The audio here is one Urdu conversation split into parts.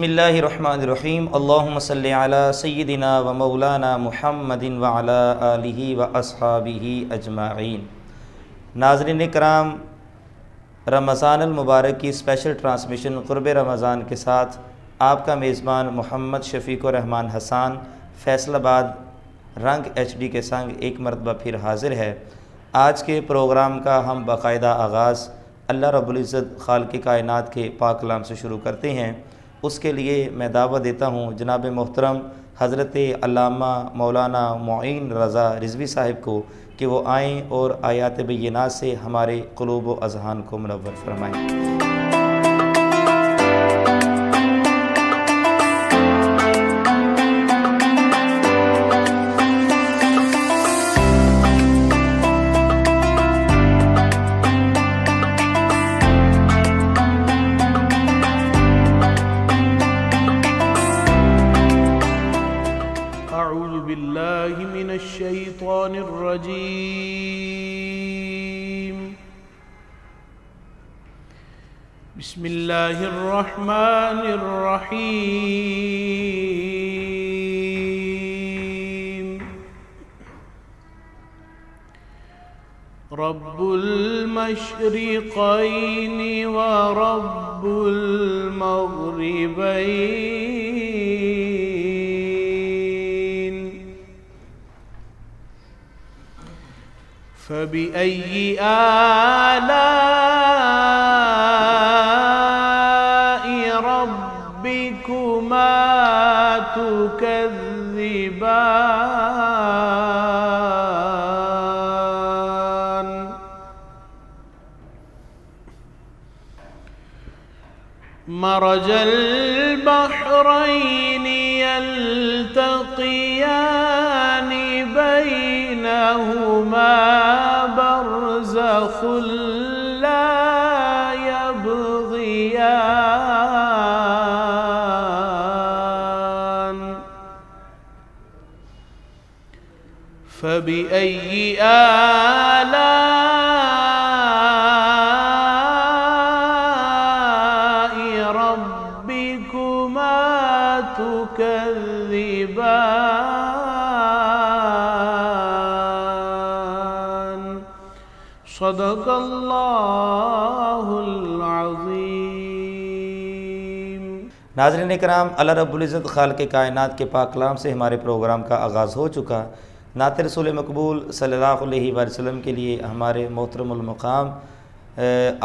اللہ الرحمن الرحیم اللہم صلی علی سیدنا و مولانا محمد وعلی آلہ و اصحابہ اجمعین۔ ناظرین کرام، رمضان المبارک کی اسپیشل ٹرانسمیشن قرب رمضان کے ساتھ آپ کا میزبان محمد شفیق الرحمن حسان فیصل آباد رنگ ایچ ڈی کے سنگ ایک مرتبہ پھر حاضر ہے۔ آج کے پروگرام کا ہم باقاعدہ آغاز اللہ رب العزت خالق کائنات کے پاک کلام سے شروع کرتے ہیں۔ اس کے لیے میں دعوت دیتا ہوں جناب محترم حضرت علامہ مولانا معین رضا رضوی صاحب کو کہ وہ آئیں اور آیات بینات سے ہمارے قلوب و اذہان کو منور فرمائیں۔ الشيطان الرجيم بسم الله الرحمن الرحيم رب المشرقين ورب المغربين فبأي آلاء ربكما تكذبان مرج البحرين يلتقيان بينهما برزخ لا يبغيان فبأي آلاء ربكما تكذبان صدق اللہ العظیم۔ ناظرین کرام، اللہ رب العزت خالق کائنات کے پاک کلام سے ہمارے پروگرام کا آغاز ہو چکا۔ نعت رسول مقبول صلی اللہ علیہ وآلہ وسلم کے لیے ہمارے محترم المقام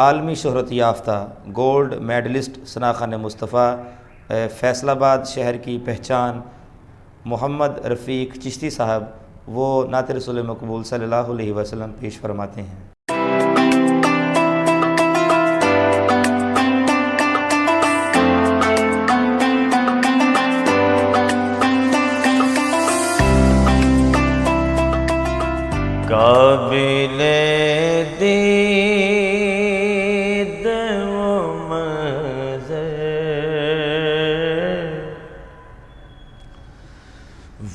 عالمی شہرت یافتہ گولڈ میڈلسٹ ثنا خان مصطفیٰ فیصل آباد شہر کی پہچان محمد رفیق چشتی صاحب وہ نعت رسول مقبول صلی اللہ علیہ وسلم پیش فرماتے ہیں۔ قابل دید و منظر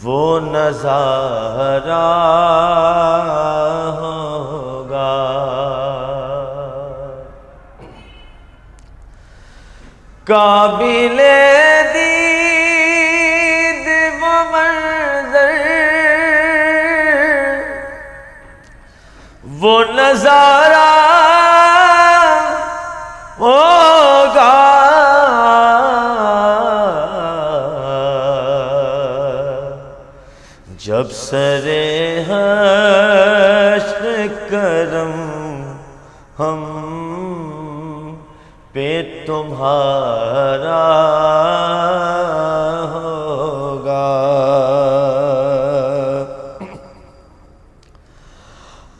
وہ نظارہ ہوگا قابل دید و منظر وہ نظارہ ہوگا جب سرے حشر کرم ہم پہ تمہارا ہوگا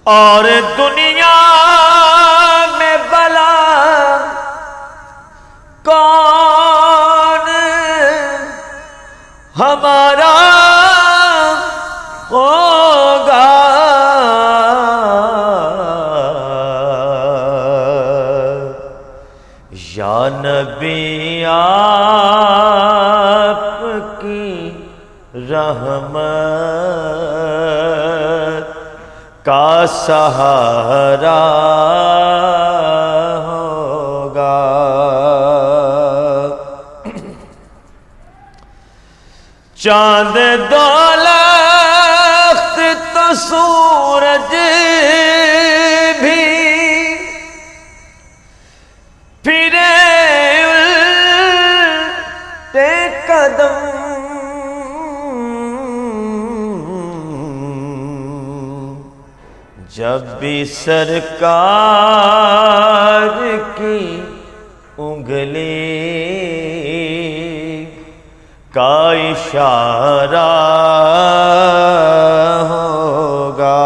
اور دنیا میں بلا کون ہمارا ہوگا یا نبی آپ کی رحمت کا سہارا ہوگا چاند دولت تو سورج بھی پھرے الٹے قدم، جب بھی سرکار کی انگلی کا اشارہ ہوگا،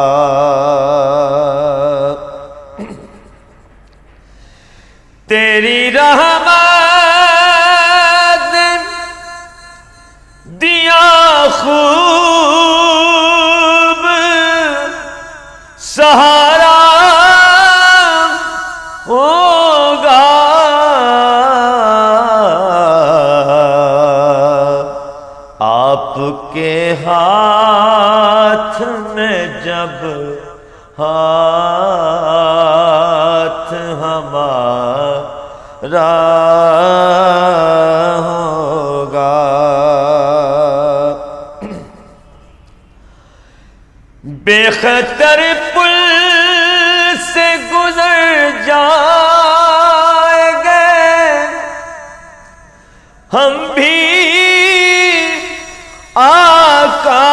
تیری رحمت دیا خوب سہارا ہوگا، آپ کے ہاتھ میں جب ہاتھ ہمارا ہوگا، بے خطر پل سے گزر جائیں گے ہم بھی آقا،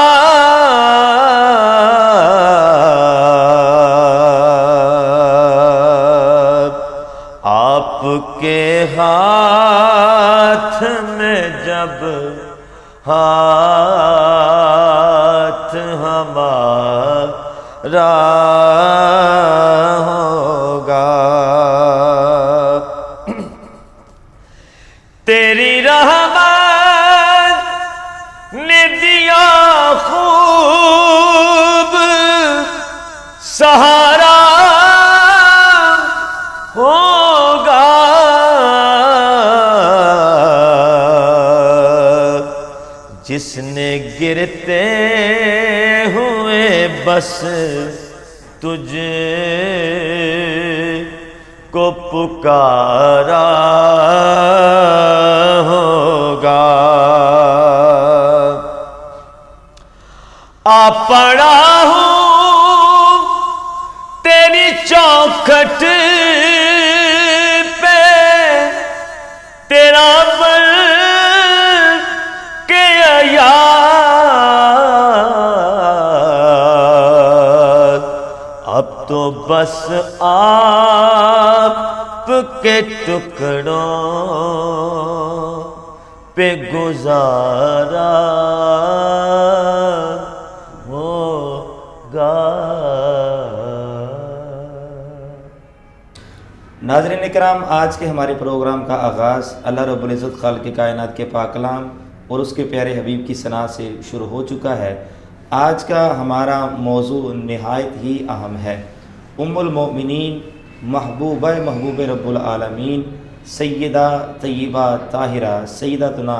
آپ کے ہاتھ میں جب ہاتھ ہمارا ہوگا، تیری رحمت نے دیا خوب سہارا ہوگا، جس نے گرتے ہوئے بس تجھ کو پکارا ہوگا، آ پڑا ہوں تیری چوکھٹ پہ، تیرا بل کے یاد، اب تو بس آپ کے ٹکڑوں پہ گزارا ہوگا۔ ناظرین اکرام، آج کے ہمارے پروگرام کا آغاز اللہ رب العزت خالق کائنات کے پاک کلام اور اس کے پیارے حبیب کی ثنا سے شروع ہو چکا ہے۔ آج کا ہمارا موضوع نہایت ہی اہم ہے۔ ام المؤمنین، محبوبہ محبوب رب العالمین، سیدہ طیبہ طاہرہ سیدتنا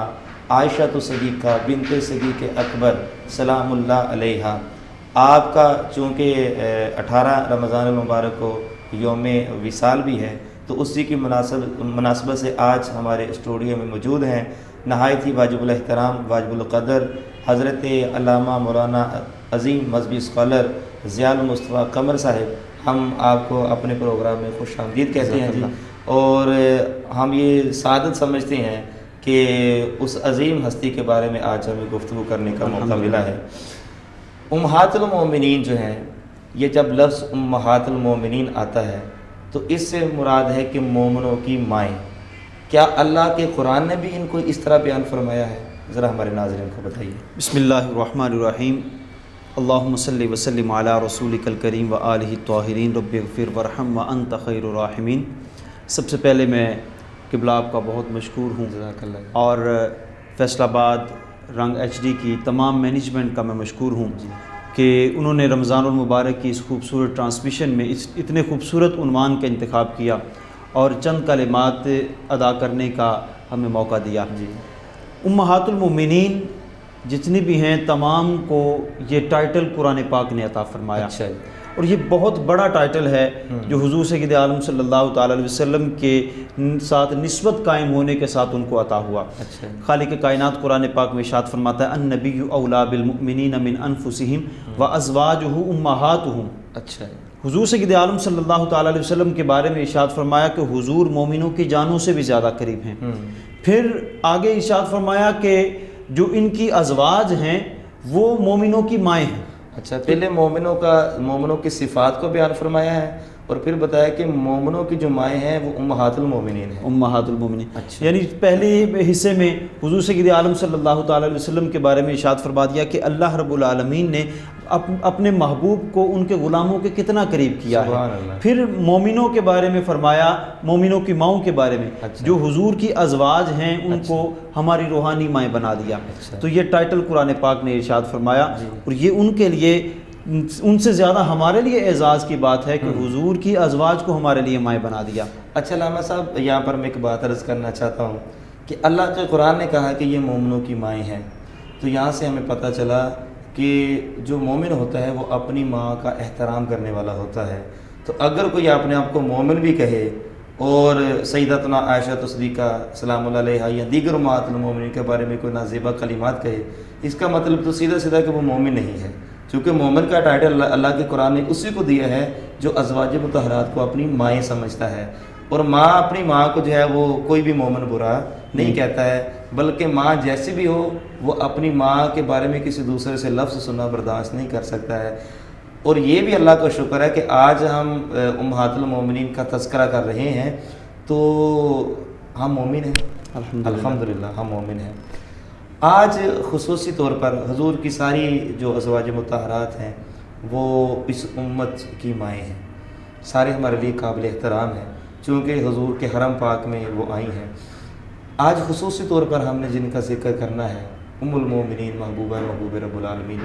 عائشہ صدیقہ بنت صدیق اکبر سلام اللہ علیہا، آپ کا چونکہ 18 رمضان المبارک کو یوم وصال بھی ہے، تو اسی کی مناسبت سے آج ہمارے اسٹوڈیو میں موجود ہیں نہایت ہی واجب الاحترام، واجب القدر حضرت علامہ مولانا عظیم مذہبی اسکالر ضیاء المصطفیٰ قمر صاحب۔ ہم آپ کو اپنے پروگرام میں خوش آمدید کہتے ہیں جی، اور ہم یہ سعادت سمجھتے ہیں کہ اس عظیم ہستی کے بارے میں آج ہمیں گفتگو کرنے کا موقع ملا ہے۔ امہات المومنین جو ہیں، یہ جب لفظ امہات المومنین آتا ہے تو اس سے مراد ہے کہ مومنوں کی مائیں۔ کیا اللہ کے قرآن نے بھی ان کو اس طرح بیان فرمایا ہے؟ ذرا ہمارے ناظرین کو بتائیے۔ بسم اللہ الرحمن الرحیم، اللہم صلی وسلم علی رسولک الکریم و آلہ الطاہرین، رب اغفر ورحم وانت خیر الراحمین۔ سب سے پہلے میں قبلہ آپ کا بہت مشکور ہوں، جزاک اللہ۔ اور فیصل آباد رنگ ایچ ڈی کی تمام مینجمنٹ کا میں مشکور ہوں کہ انہوں نے رمضان المبارک کی اس خوبصورت ٹرانسمیشن میں اس اتنے خوبصورت عنوان کا انتخاب کیا اور چند کلمات ادا کرنے کا ہمیں موقع دیا۔ امہات المومنین جتنی بھی ہیں تمام کو یہ ٹائٹل قرآن پاک نے عطا فرمایا۔ اچھا، اور یہ بہت بڑا ٹائٹل ہے جو حضور سید عالم صلی اللہ تعالی علیہ وسلم کے ساتھ نسبت قائم ہونے کے ساتھ ان کو عطا ہوا۔ اچھا، خالق کائنات قرآن پاک میں ارشاد فرماتا ہے النبی اولیٰ بالمؤمنین من انفسہم وازواجہ امہاتہم۔ اچھا، حضور سید عالم صلی اللہ تعالی علیہ وسلم کے بارے میں ارشاد فرمایا کہ حضور مومنوں کی جانوں سے بھی زیادہ قریب ہیں۔ پھر آگے ارشاد فرمایا کہ جو ان کی ازواج ہیں وہ مومنوں کی مائیں ہیں۔ اچھا، پہلے مومنوں کی صفات کو بیان فرمایا ہے اور پھر بتایا کہ مومنوں کی جو مائیں ہیں وہ امہات المومنین ہیں۔ امہات المومنین، اچھا، یعنی پہلے حصے میں حضور سید عالم صلی اللہ تعالی علیہ وسلم کے بارے میں ارشاد فرما دیا کہ اللہ رب العالمین نے اپنے محبوب کو ان کے غلاموں کے کتنا قریب کیا سبحان ہے۔ اللہ۔ پھر مومنوں کے بارے میں فرمایا، مومنوں کی ماؤں کے بارے میں، اچھا، جو حضور کی ازواج ہیں ان کو ہماری روحانی مائیں بنا دیا۔ اچھا، تو یہ ٹائٹل قرآن پاک نے ارشاد فرمایا، جی، اور یہ ان کے لیے، ان سے زیادہ ہمارے لیے اعزاز کی بات ہے کہ حضور کی ازواج کو ہمارے لیے مائیں بنا دیا۔ اچھا علامہ صاحب، یہاں پر میں ایک بات عرض کرنا چاہتا ہوں کہ اللہ کے قرآن نے کہا کہ یہ مومنوں کی مائیں ہیں، تو یہاں سے ہمیں پتہ چلا کہ جو مومن ہوتا ہے وہ اپنی ماں کا احترام کرنے والا ہوتا ہے۔ تو اگر کوئی اپنے آپ کو مومن بھی کہے اور سیدتنا عائشہ صدیقہ سلام اللہ علیہا یا دیگر امہات المومنین کے بارے میں کوئی نازیبہ کلمات کہے، اس کا مطلب تو سیدھا سیدھا کہ وہ مومن نہیں ہے، چونکہ مومن کا ٹائٹل اللہ کے قرآن نے اسی کو دیا ہے جو ازواج مطہرات کو اپنی مائیں سمجھتا ہے، اور ماں اپنی ماں کو جو ہے وہ کوئی بھی مومن برا نہیں کہتا ہے، بلکہ ماں جیسی بھی ہو وہ اپنی ماں کے بارے میں کسی دوسرے سے لفظ سننا برداشت نہیں کر سکتا ہے۔ اور یہ بھی اللہ کا شکر ہے کہ آج ہم امہات المومنین کا تذکرہ کر رہے ہیں تو ہم مومن ہیں، الحمدللہ ہم مومن ہیں۔ آج خصوصی طور پر حضور کی ساری جو ازواج مطہرات ہیں وہ اس امت کی مائیں ہیں، سارے ہمارے لیے قابل احترام ہیں چونکہ حضور کے حرم پاک میں وہ آئی ہیں۔ آج خصوصی طور پر ہم نے جن کا ذکر کرنا ہے ام المومنین محبوب رب العالمین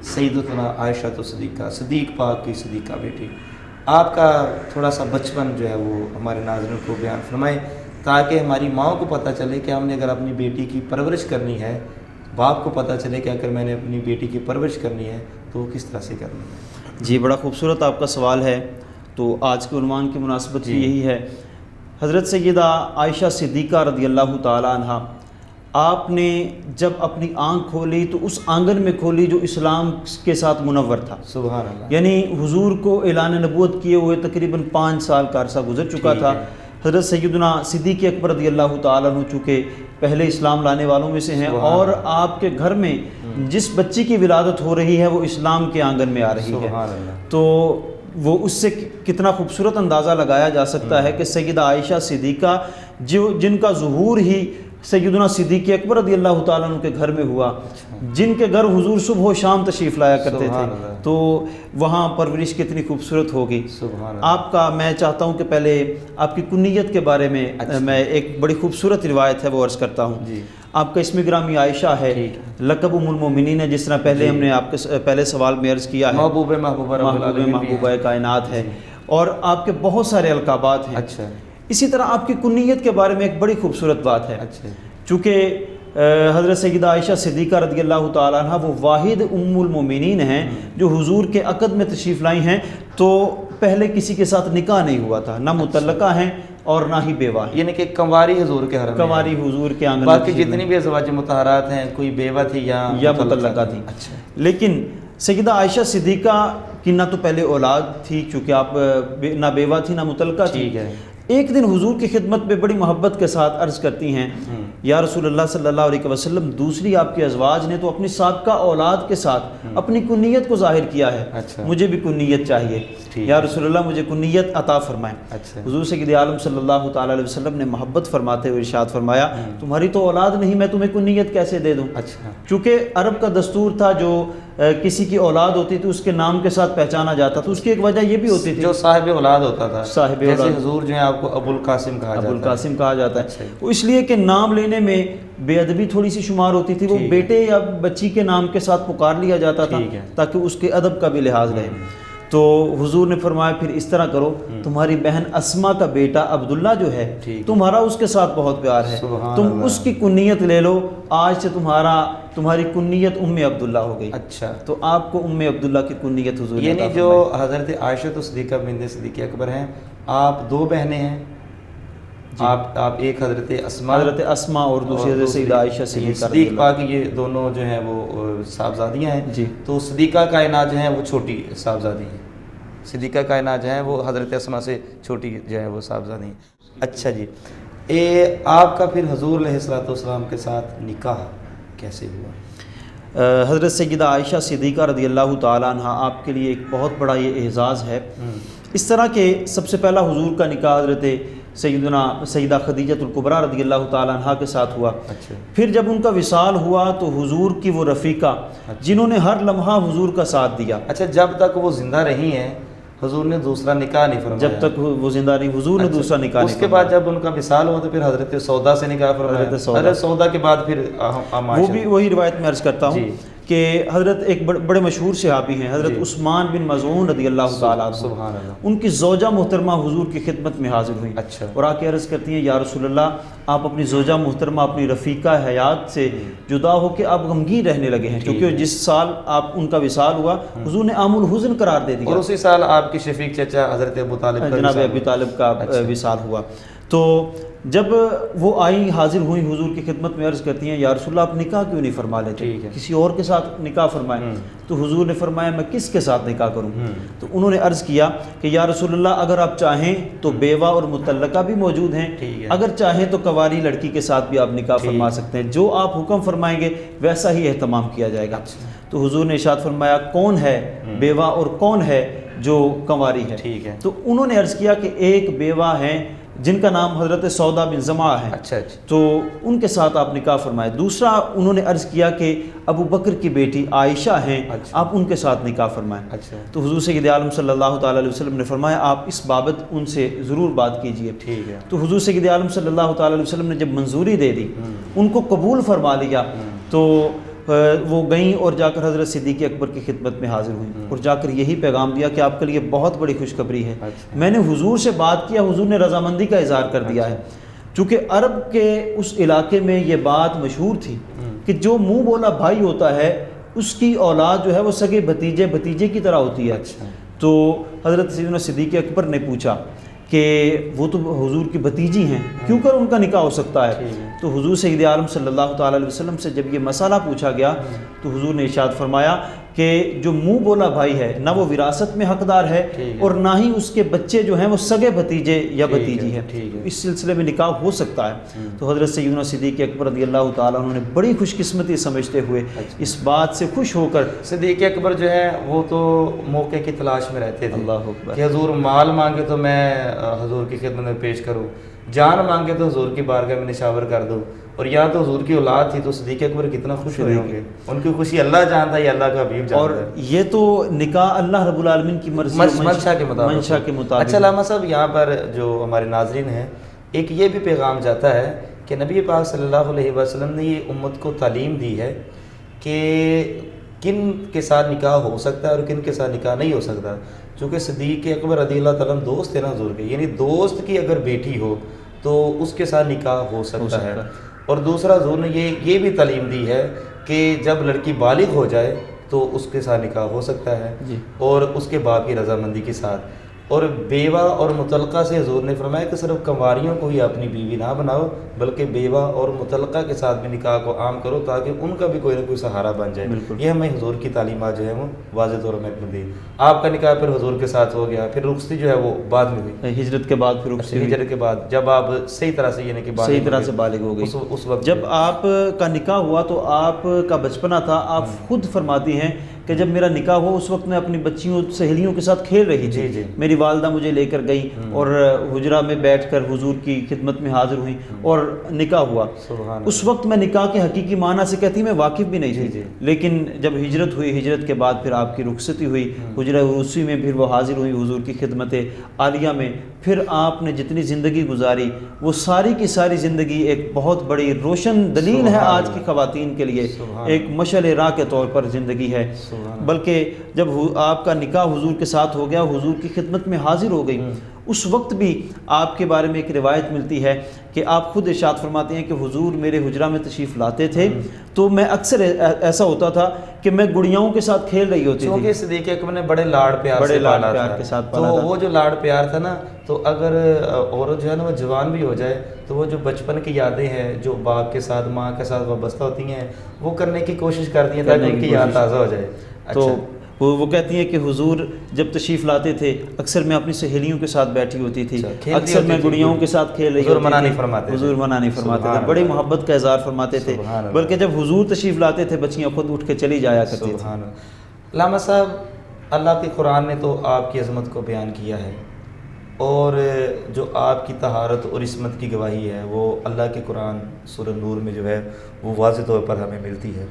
سیدتنا عائشہ صدیقہ، صدیق پاک کی صدیقہ بیٹی۔ آپ کا تھوڑا سا بچپن جو ہے وہ ہمارے ناظرین کو بیان فرمائیں تاکہ ہماری ماں کو پتہ چلے کہ ہم نے اگر اپنی بیٹی کی پرورش کرنی ہے، باپ کو پتہ چلے کہ اگر میں نے اپنی بیٹی کی پرورش کرنی ہے تو وہ کس طرح سے کرنی ہے۔ جی، بڑا خوبصورت آپ کا سوال ہے، تو آج کے عنوان کی مناسبت بھی یہی ہے۔ حضرت سیدہ عائشہ صدیقہ رضی اللہ تعالی عنہ، آپ نے جب اپنی آنکھ کھولی تو اس آنگن میں کھولی جو اسلام کے ساتھ منور تھا، سبحان اللہ، یعنی حضور کو اعلان نبوت کیے ہوئے تقریباً 5 سال کا عرصہ گزر چکا تھا۔ حضرت سیدنا صدیق اکبر رضی اللہ تعالیٰ عنہ چونکہ پہلے اسلام لانے والوں میں سے ہیں، اور آپ کے گھر میں جس بچی کی ولادت ہو رہی ہے وہ اسلام کے آنگن میں آ رہی ہے، تو وہ اس سے کتنا خوبصورت اندازہ لگایا جا سکتا ہے کہ سیدہ عائشہ صدیقہ جن کا ظہور ہی سیدنا صدیق اکبر رضی اللہ تعالیٰ عنہ کے گھر میں ہوا، جن کے گھر حضور صبح و شام تشریف لایا کرتے تھے، تو وہاں پرورش کتنی خوبصورت ہوگی۔ آپ کا میں چاہتا ہوں کہ پہلے آپ کی کنیت کے بارے میں میں ایک بڑی خوبصورت روایت ہے وہ عرض کرتا ہوں۔ آپ کا اسم گرامی عائشہ ہے، لقب ام المومنین ہے، جس طرح پہلے ہم نے آپ کے پہلے سوال میں عرض کیا ہے، محبوب کائنات ہے، اور آپ کے بہت سارے القابات ہیں۔ اچھا، اسی طرح آپ کی کنیت کے بارے میں ایک بڑی خوبصورت بات ہے، چونکہ حضرت سیدہ عائشہ صدیقہ رضی اللہ تعالیٰ عنہ وہ واحد ام المومنین ہیں جو حضور کے عقد میں تشریف لائی ہیں، تو پہلے کسی کے ساتھ نکاح نہیں ہوا تھا، نہ مطلقہ ہیں اور نہ ہی بیوہ ہیں، یعنی کہ کنواری حضور کے حرم، کنواری حضور کے آنگن، باقی جتنی بھی ازواج مطہرات ہیں کوئی بیوہ تھی یا مطلقہ تھی۔ اچھا، لیکن سیدہ عائشہ صدیقہ کی نہ تو پہلے اولاد تھی چونکہ آپ نہ بیوہ تھی نہ مطلقہ تھی، ایک دن حضور کی خدمت میں بڑی محبت کے ساتھ عرض کرتی ہیں، یا رسول اللہ صلی اللہ علیہ وسلم، دوسری آپ کے ازواج نے تو اپنی سابقہ اولاد کے ساتھ اپنی کنیت کو ظاہر کیا ہے، مجھے بھی کنیت چاہیے، یا رسول اللہ مجھے کنیت عطا فرمائیں۔ حضور سید عالم صلی اللہ تعالی علیہ وسلم نے محبت فرماتے ہوئے ارشاد فرمایا، تمہاری تو اولاد نہیں، میں تمہیں کنیت کیسے دے دوں؟ چونکہ عرب کا دستور تھا جو کسی کی اولاد ہوتی تھی اس کے نام کے ساتھ پہچانا جاتا تھا، اس کی ایک وجہ یہ بھی ہوتی تھی جو صاحب اولاد ہوتا تھا، صاحب جیسے حضور جو ہے آپ کو ابو القاسم کہا جاتا ہے، ابو القاسم کہا جاتا ہے، وہ اس لیے کہ نام لینے میں بے ادبی تھوڑی سی شمار ہوتی تھی، وہ بیٹے یا بچی کے نام کے ساتھ پکار لیا جاتا تھا تاکہ اس کے ادب کا بھی لحاظ رہے۔ تو حضور نے فرمایا پھر اس طرح کرو، تمہاری بہن اسما کا بیٹا عبداللہ جو ہے تمہارا اس کے ساتھ بہت پیار ہے، تم اس کی کنیت لے لو، آج سے تمہاری کنیت ام عبداللہ ہو گئی۔ اچھا، تو آپ کو ام عبداللہ کی کنیت حضور نے یعنی عطا جو فرمائی۔ حضرت عائشہ صدیقہ بنت صدیق اکبر ہیں، آپ 2 بہنیں ہیں، آپ ایک حضرت اسما اور دوسری حضرت سیدہ عائشہ صدیقہ رضی صدیق اللہ پاک، یہ دونوں جو ہیں وہ صاحبزادیاں ہیں جی۔ تو صدیقہ کائنات جو ہیں وہ چھوٹی صاحبزادی ہیں، صدیقہ کائنات جو ہیں وہ حضرت اسما سے چھوٹی جو ہے وہ صاحبزادی ہیں۔ اچھا جی، آپ کا پھر حضور علیہ الصلوۃ والسلام کے ساتھ نکاح کیسے ہوا؟ حضرت سیدہ عائشہ صدیقہ رضی اللہ تعالیٰ عنہ آپ کے لیے ایک بہت بڑا یہ اعزاز ہے۔ اس طرح کہ سب سے پہلا حضور کا نکاح حضرت سیدہ خدیجہ الکبریٰ رضی اللہ تعالیٰ عنہ کے ساتھ ہوا۔ اچھا، پھر جب ان کا وصال ہوا تو حضور کی وہ رفیقہ جنہوں نے ہر لمحہ حضور کا ساتھ دیا، اچھا، جب تک وہ زندہ رہی ہیں حضور نے دوسرا نکاح نہیں فرمایا؟ جب تک وہ زندہ رہی حضور نے دوسرا نکاح نہیں اس کے بعد جب ان کا وصال ہوا تو پھر حضرت سودا سے نکاح فرمایا؟ حضرت سودا کے بعد پھر وہ بھی وہی روایت میں عرض کرتا ہوں جی۔ کہ حضرت ایک بڑے مشہور صحابی ہیں حضرت عثمان بن مظعون رضی اللہ تعالیٰ عنہ، سبحان اللہ، ان کی زوجہ محترمہ حضور کی خدمت میں حاضر ہوئیں اچھا، اور آ کے عرض کرتی ہیں یا رسول اللہ آپ اپنی زوجہ محترمہ اپنی رفیقہ حیات سے جدا ہو کے آپ غمگین رہنے لگے ہیں، کیونکہ جس سال آپ ان کا وصال ہوا حضور نے عام الحزن قرار دے دیا، اور اسی سال آپ کے شفیق چچا حضرت ابو طالب کا جناب ابی طالب کا وصال ہوا۔ تو جب وہ آئیں حاضر ہوئیں حضور کی خدمت میں عرض کرتی ہیں یا رسول اللہ آپ نکاح کیوں نہیں فرما لیتے، کسی اور کے ساتھ نکاح فرمائیں؟ تو حضور نے فرمایا میں کس کے ساتھ نکاح کروں؟ تو انہوں نے عرض کیا کہ یا رسول اللہ اگر آپ چاہیں تو بیوہ اور مطلقہ بھی موجود ہیں، اگر چاہیں تو کنواری لڑکی کے ساتھ بھی آپ نکاح فرما سکتے ہیں، جو آپ حکم فرمائیں گے ویسا ہی اہتمام کیا جائے گا۔ تو حضور نے ارشاد فرمایا کون ہے بیوہ اور کون ہے جو کنواری ہے؟ تو انہوں نے عرض کیا کہ ایک بیوہ ہیں جن کا نام حضرت سودا بن زمعہ ہے، تو ان کے ساتھ آپ نکاح فرمائے۔ دوسرا انہوں نے عرض کیا کہ ابو بکر کی بیٹی عائشہ ہیں، آپ ان کے ساتھ نکاح فرمائیں۔ تو حضور سید عالم صلی اللہ تعالیٰ علیہ وسلم نے فرمایا آپ اس بابت ان سے ضرور بات کیجئے۔ تو حضور سید عالم صلی اللہ تعالیٰ علیہ وسلم نے جب منظوری دے دی، ان کو قبول فرما لیا، تو وہ گئیں اور جا کر حضرت صدیق اکبر کی خدمت میں حاضر ہوئیں اور جا کر یہی پیغام دیا کہ آپ کے لیے بہت بڑی خوشخبری ہے، میں نے حضور سے بات کیا، حضور نے رضامندی کا اظہار کر دیا ہے۔ چونکہ عرب کے اس علاقے میں یہ بات مشہور تھی کہ جو منہ بولا بھائی ہوتا ہے اس کی اولاد جو ہے وہ سگے بھتیجے کی طرح ہوتی ہے۔ تو حضرت سیدنا صدیق اکبر نے پوچھا کہ وہ تو حضور کی بھتیجی ہیں، کیوں کر ان کا نکاح ہو سکتا ہے؟ تو حضور سید عالم صلی اللہ تعالیٰ علیہ وسلم سے جب یہ مسئلہ پوچھا گیا تو حضور نے ارشاد فرمایا کہ جو منہ بولا بھائی ہے نہ وہ وراثت میں حقدار ہے اور نہ ہی اس کے بچے جو ہیں وہ سگے بھتیجے یا بھتیجی ہے، اس سلسلے میں نکاح ہو سکتا ہے۔ تو حضرت سیدنا صدیق اکبر رضی اللہ تعالیٰ عنہ نے بڑی خوش قسمتی سمجھتے ہوئے اس بات سے خوش ہو کر، صدیق اکبر جو ہے وہ تو موقع کی تلاش میں رہتے تھے، اللہ اکبر، کہ حضور مال مانگے تو میں حضور کی خدمت میں پیش کروں، جان مانگے تو حضور کی بارگاہ میں نشاور کر دوں، اور یا تو حضور کی اولاد تھی تو صدیق اکبر کتنا خوش ہوئے ہوں گے، ان کی خوشی اللہ جانتا ہے یا اللہ کا حبیب جانتا ہے۔ اور یہ تو نکاح اللہ رب العالمین کی مرضی منشا کے مطابق۔ اچھا علامہ صاحب، یہاں پر جو ہمارے ناظرین ہیں ایک یہ بھی پیغام جاتا ہے کہ نبی پاک صلی اللہ علیہ وسلم نے یہ امت کو تعلیم دی ہے کہ کن کے ساتھ نکاح ہو سکتا ہے اور کن کے ساتھ نکاح نہیں ہو سکتا، چونکہ صدیق اکبر رضی اللہ تعالیٰ عنہ دوست تھے نا حضور کے، یعنی دوست کی اگر بیٹی ہو تو اس کے ساتھ نکاح ہو سکتا ہے۔ اور دوسرا حضور نے یہ بھی تعلیم دی ہے کہ جب لڑکی بالغ ہو جائے تو اس کے ساتھ نکاح ہو سکتا ہے اور اس کے باپ کی رضامندی کے ساتھ۔ اور بیوہ اور مطلقہ سے حضور نے فرمایا کہ صرف کنواریوں کو ہی اپنی بیوی نہ بناؤ بلکہ بیوہ اور مطلقہ کے ساتھ بھی نکاح کو عام کرو تاکہ ان کا بھی کوئی نہ کوئی سہارا بن جائے۔ یہ ہمیں حضور کی تعلیمات جو ہے وہ واضح طور پر دی۔ آپ کا نکاح پھر حضور کے ساتھ ہو گیا، پھر رخصتی جو ہے وہ بعد میں ہوئی، ہجرت کے بعد، پھر ہجرت کے بعد جب آپ صحیح طرح سے یعنی کہ صحیح طرح سے بالغ ہو گئی، اس وقت جب آپ کا نکاح ہوا تو آپ کا بچپنا تھا، آپ خود فرماتی ہیں کہ جب میرا نکاح ہوا اس وقت میں اپنی بچیوں سہیلیوں کے ساتھ کھیل رہی تھی، میری والدہ مجھے لے کر گئی اور حجرہ میں بیٹھ کر حضور کی خدمت میں حاضر ہوئی اور نکاح ہوا۔ اس وقت میں نکاح کے حقیقی معنی سے کہتی میں واقف بھی نہیں تھی، لیکن جب ہجرت ہوئی، ہجرت کے بعد پھر آپ کی رخصتی ہوئی، حجرہ عروسی میں پھر وہ حاضر ہوئی حضور کی خدمت عالیہ میں، پھر آپ نے جتنی زندگی گزاری وہ ساری کی ساری زندگی ایک بہت بڑی روشن دلیل ہے آج کی خواتین کے لیے، ایک مشعل راہ کے طور پر زندگی ہے۔ بلکہ جب آپ کا نکاح حضور کے ساتھ ہو گیا، حضور کی خدمت میں حاضر ہو گئی، اس وقت بھی آپ کے بارے میں ایک روایت ملتی ہے کہ آپ خود ارشاد فرماتے ہیں کہ حضور میرے حجرہ میں تشریف لاتے تھے تو میں اکثر ایسا ہوتا تھا کہ میں گڑیاؤں کے ساتھ کھیل رہی ہوتی تھی، کیونکہ صدیق اکبر نے بڑے لاڑ پیار کے ساتھ پالا تو تھا۔ وہ جو لاڑ پیار تھا نا، تو اگر عورت جو ہے نا وہ جوان بھی ہو جائے تو وہ جو بچپن کی یادیں ہیں جو باپ کے ساتھ ماں کے ساتھ وابستہ ہوتی ہیں وہ کرنے کی کوشش کرتی ہیں تاکہ ان کی یاد تازہ ہو جائے۔ تو وہ کہتی ہیں کہ حضور جب تشریف لاتے تھے اکثر میں اپنی سہیلیوں کے ساتھ بیٹھی ہوتی تھی، اکثر میں گڑیوں کے ساتھ کھیل رہی ہوتی تھی، حضور منع نہیں فرماتے تھے، بڑی محبت کا اظہار فرماتے تھے، بلکہ جب حضور تشریف لاتے تھے بچیاں خود اٹھ کے چلی جایا کرتی تھی۔ علامہ صاحب، اللہ کے قرآن نے تو آپ کی عظمت کو بیان کیا ہے، اور جو آپ کی طہارت اور عصمت کی گواہی ہے وہ اللہ کے قرآن سورہ نور میں جو ہے وہ واضح طور پر ہمیں ملتی ہے۔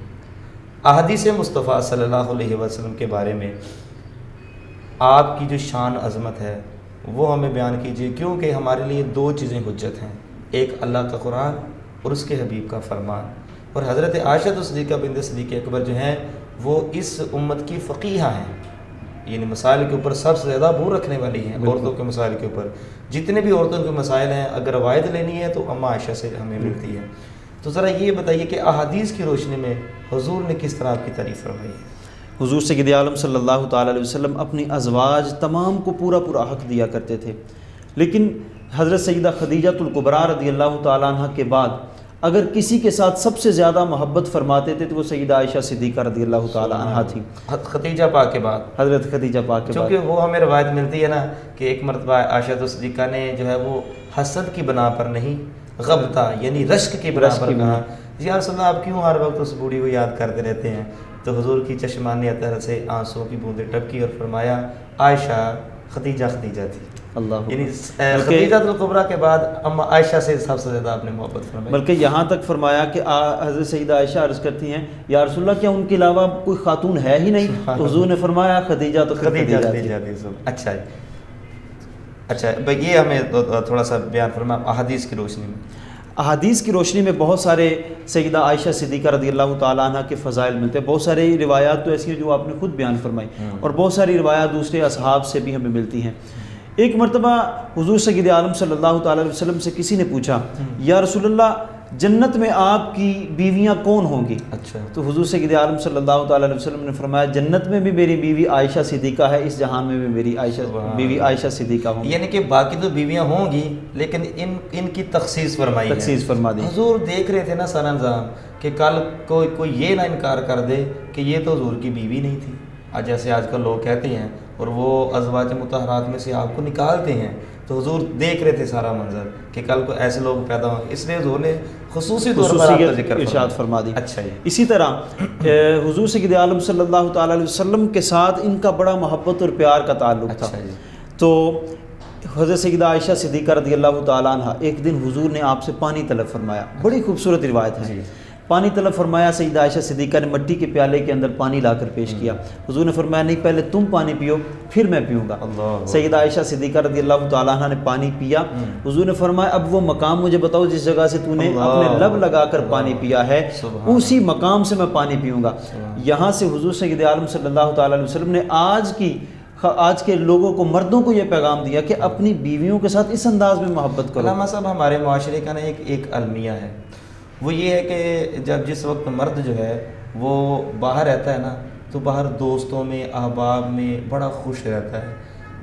احادیث مصطفیٰ صلی اللہ علیہ وسلم کے بارے میں آپ کی جو شان عظمت ہے وہ ہمیں بیان کیجیے، کیونکہ ہمارے لیے دو چیزیں حجت ہیں، ایک اللہ کا قرآن اور اس کے حبیب کا فرمان۔ اور حضرت عائشہ صدیقہ بنت صدیق اکبر جو ہیں وہ اس امت کی فقیہہ ہیں، یعنی مسائل کے اوپر سب سے زیادہ عبور رکھنے والی ہیں، عورتوں کے مسائل کے اوپر جتنے بھی عورتوں کے مسائل ہیں اگر روایت لینی ہے تو اماں عائشہ سے ہمیں ملتی ہے۔ تو ذرا یہ بتائیے کہ احادیث کی روشنی میں حضور نے کس طرح آپ کی تعریف فرمائی ہے؟ حضور سید عالم صلی اللہ تعالیٰ علیہ وسلم اپنی ازواج تمام کو پورا حق دیا کرتے تھے، لیکن حضرت سیدہ خدیجہ الکبریٰ رضی اللہ تعالیٰ عنہ کے بعد اگر کسی کے ساتھ سب سے زیادہ محبت فرماتے تھے تو وہ سیدہ عائشہ صدیقہ رضی اللہ تعالیٰ عنہ تھی، خدیجہ پاک کے بعد، حضرت خدیجہ پاک کے بعد، چونکہ وہ ہمیں روایت ملتی ہے نا کہ ایک مرتبہ عائشہ صدیقہ نے جو ہے وہ حسد کی بنا پر نہیں، غبطہ یعنی رشک کی بنا پر کہا، یا رسول اللہ آپ کیوں ہر وقت اس بوڑھی کو یاد کرتے رہتے ہیں؟ تو حضور کی چشمانی اطہر سے آنسوں کی بوندیں ٹپکی اور فرمایا عائشہ خدیجہ تھی، اللہ، یعنی خدیجہ الکبریٰ کے بعد اما عائشہ سے سب سے زیادہ آپ نے محبت فرمائی، بلکہ یہاں تک فرمایا کہ حضرت سیدہ عائشہ عرض کرتی ہیں یا رسول اللہ کیا ان کے علاوہ کوئی خاتون ہے ہی نہیں؟ تو حضور نے فرمایا خدیجہ تو خدیجہ تھی۔ اچھا بھائی، یہ ہمیں تھوڑا سا بیان فرما احادیث کی روشنی میں۔ احادیث کی روشنی میں بہت سارے سیدہ عائشہ صدیقہ رضی اللہ تعالیٰ عنہ کے فضائل ملتے ہیں، بہت سارے روایات تو ایسی ہیں جو آپ نے خود بیان فرمائی، اور بہت ساری روایات دوسرے اصحاب سے بھی ہمیں ملتی ہیں۔ ایک مرتبہ حضور سید عالم صلی اللہ تعالیٰ علیہ وسلم سے کسی نے پوچھا یا رسول اللہ جنت میں آپ کی بیویاں کون ہوں گی؟ اچھا، تو حضور سید عالم صلی اللہ تعالیٰ علیہ وسلم نے فرمایا جنت میں بھی میری بیوی عائشہ صدیقہ ہے، اس جہان میں بھی میری بیوی عائشہ صدیقہ ہوں، یعنی کہ باقی تو بیویاں ہوں گی لیکن ان کی تخصیص فرمائی ہے، تخصیص فرما دی۔ حضور دیکھ رہے تھے نا سارا نظام کہ کل کوئی یہ نہ انکار کر دے کہ یہ تو حضور کی بیوی نہیں تھی، جیسے آج کل لوگ کہتے ہیں اور وہ ازواج مطہرات میں سے آپ کو نکالتے ہیں، تو حضور دیکھ رہے تھے سارا منظر کہ کل کو ایسے لوگ پیدا ہوں، اس لیے حضور نے خصوصی طور پر آپ کا ذکر ارشاد فرما دی۔ اچھا، اسی طرح حضور سید عالم صلی اللہ تعالیٰ علیہ وسلم کے ساتھ ان کا بڑا محبت اور پیار کا تعلق تھا، تو حضرت سیدہ عائشہ صدیقہ رضی اللہ تعالیٰ عنہ ایک دن حضور نے آپ سے پانی طلب فرمایا، بڑی خوبصورت روایت ہے، پانی طلب فرمایا، سیدہ عائشہ صدیقہ نے مٹی کے پیالے کے اندر پانی لا کر پیش کیا، حضور نے فرمایا نہیں پہلے تم پانی پیو پھر میں پیوں گا، سیدہ عائشہ صدیقہ رضی اللہ تعالیٰ عنہ نے پانی پیا، حضور نے فرمایا اب وہ مقام مجھے بتاؤ جس جگہ سے تو نے اپنے لب لگا کر پانی پیا ہے اسی مقام سے میں پانی پیوں گا۔ یہاں سے حضور سید عالم صلی اللہ تعالیٰ علیہ وسلم نے آج کے لوگوں کو، مردوں کو یہ پیغام دیا کہ اپنی بیویوں کے ساتھ اس انداز میں محبت کرو۔ علامہ صاحب، ہمارے معاشرے کا نا ایک المیہ ہے، وہ یہ ہے کہ جس وقت مرد جو ہے وہ باہر رہتا ہے نا تو باہر دوستوں میں احباب میں بڑا خوش رہتا ہے،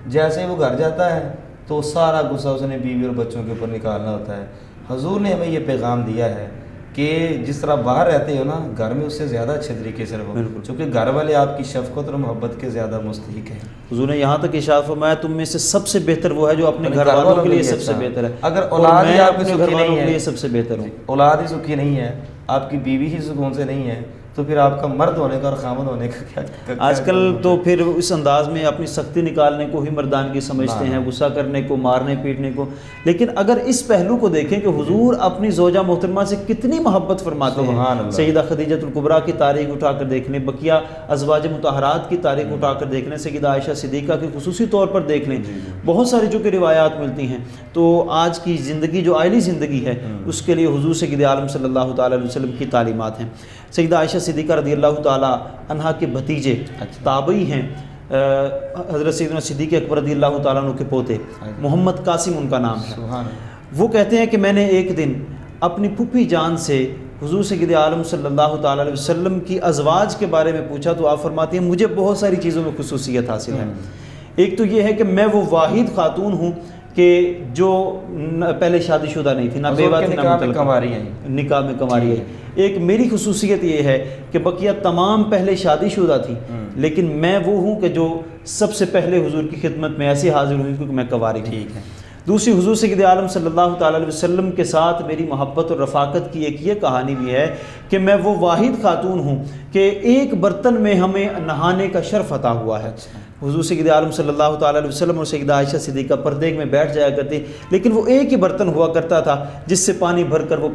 جیسے وہ گھر جاتا ہے تو سارا غصہ اس نے بیوی اور بچوں کے اوپر نکالنا ہوتا ہے۔ حضور نے ہمیں یہ پیغام دیا ہے کہ جس طرح باہر رہتے ہو نا گھر میں اس سے زیادہ اچھے طریقے سے رہو، چونکہ گھر والے آپ کی شفقت اور محبت کے زیادہ مستحق ہیں۔ حضور نے یہاں تک ارشاد فرمایا تم میں سے سب سے بہتر وہ ہے جو اپنے گھر والوں کے لیے سب سے بہتر ہے، اگر اولاد ہی آپ کے گھر والوں کے لیے سب سے بہتر ہوں، اولاد ہی سکھی نہیں ہے، آپ کی بیوی ہی سکون سے نہیں ہے، تو پھر آپ کا مرد ہونے کا اور خامد ہونے کا کیا؟ آج کل تو پھر اس انداز میں اپنی سختی نکالنے کو ہی مردانگی سمجھتے ہیں، غصہ کرنے کو، مارنے پیٹنے کو، لیکن اگر اس پہلو کو دیکھیں کہ حضور اپنی زوجہ محترمہ سے کتنی محبت فرماتے ہیں، سیدہ خدیجہ الکبریٰ کی تاریخ اٹھا کر دیکھ لیں، بقیہ ازواج مطہرات کی تاریخ اٹھا کر دیکھ لیں، سیدہ عائشہ صدیقہ کی خصوصی طور پر دیکھ لیں، بہت ساری جو کہ روایات ملتی ہیں، تو آج کی زندگی جو آئلی زندگی ہے اس کے لیے حضور سید عالم صلی اللہ تعالیٰ علیہ وسلم کی تعلیمات ہیں۔ سیدہ عائشہ صدیقہ رضی اللہ تعالی عنہا کے بھتیجے تابعی ہیں، حضرت سیدنا صدیق اکبر رضی اللہ تعالیٰ عنہ کے پوتے، محمد قاسم ان کا نام ہے۔ وہ کہتے ہیں کہ میں نے ایک دن اپنی پھوپھی جان سے حضور سید عالم صلی اللہ تعالیٰ علیہ وسلم کی ازواج کے بارے میں پوچھا تو آپ فرماتے ہیں مجھے بہت ساری چیزوں میں خصوصیت حاصل ہے۔ ایک تو یہ ہے کہ میں وہ واحد خاتون ہوں کہ جو پہلے شادی شدہ نہیں تھی، نہ بیوہ تھی، نہ مطلقہ، نکاح میں کنواری ہے۔ ایک میری خصوصیت یہ ہے کہ بقیہ تمام پہلے شادی شدہ تھی، لیکن میں وہ ہوں کہ جو سب سے پہلے حضور کی خدمت میں ایسے حاضر ہوئی کیونکہ میں کنواری ہوں۔ دوسری، حضور سید عالم صلی اللہ تعالیٰ علیہ وسلم کے ساتھ میری محبت اور رفاقت کی ایک یہ کہانی بھی ہے کہ میں وہ واحد خاتون ہوں کہ ایک برتن میں ہمیں نہانے کا شرف عطا ہوا ہے۔ حضور سید عالم صلی اللہ تعالیٰ علیہ وسلم اور سیدہ عائشہ صدیقہ پردے میں بیٹھ جایا کرتے، لیکن وہ ایک ہی برتن ہوا کرتا تھا جس سے پانی بھر کر وہ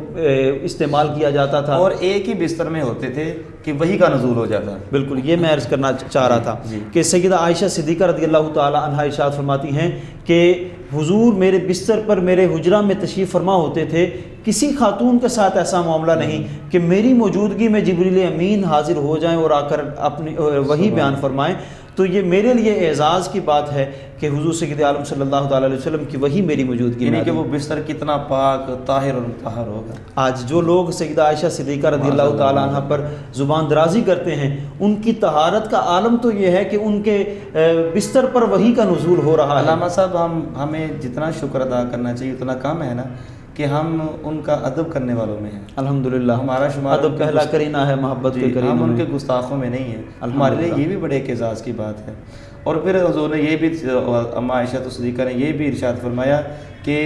استعمال کیا جاتا تھا، اور ایک ہی بستر میں ہوتے تھے کہ وہی کا نزول ہو جاتا۔ بالکل، یہ میں عرض کرنا چاہ رہا تھا کہ سیدہ عائشہ صدیقہ رضی اللہ تعالیٰ عنہا ارشاد فرماتی ہیں کہ حضور میرے بستر پر میرے حجرہ میں تشریف فرما ہوتے تھے، کسی خاتون کے ساتھ ایسا معاملہ نہیں کہ میری موجودگی میں جبریل امین حاضر ہو جائیں اور آ کر اپنی وہی بیان فرمائیں۔ تو یہ میرے لیے اعزاز کی بات ہے کہ حضور سید عالم صلی اللہ تعالیٰ علیہ وسلم کی وہی میری موجودگی میں، یعنی کہ وہ بستر کتنا پاک، طاہر اور مطہر ہوگا۔ آج جو لوگ سیدہ عائشہ صدیقہ رضی اللہ تعالیٰ عنہ پر زبان درازی کرتے ہیں، ان کی طہارت کا عالم تو یہ ہے کہ ان کے بستر پر وحی کا نزول ہو رہا ہے۔ علامہ صاحب، ہمیں جتنا شکر ادا کرنا چاہیے اتنا کم ہے نا کہ ہم ان کا ادب کرنے والوں میں ہیں۔ الحمدللہ، ہمارا شمار ادب کہلا کرینہ ہے محبت کے قرینہ ہم ان میں، کے گستاخوں میں نہیں ہیں۔ ہمارے لیے یہ بھی بڑے ایک اعزاز کی بات ہے۔ اور پھر حضور نے یہ بھی، اماں عائشہ صدیقہ نے یہ بھی ارشاد فرمایا کہ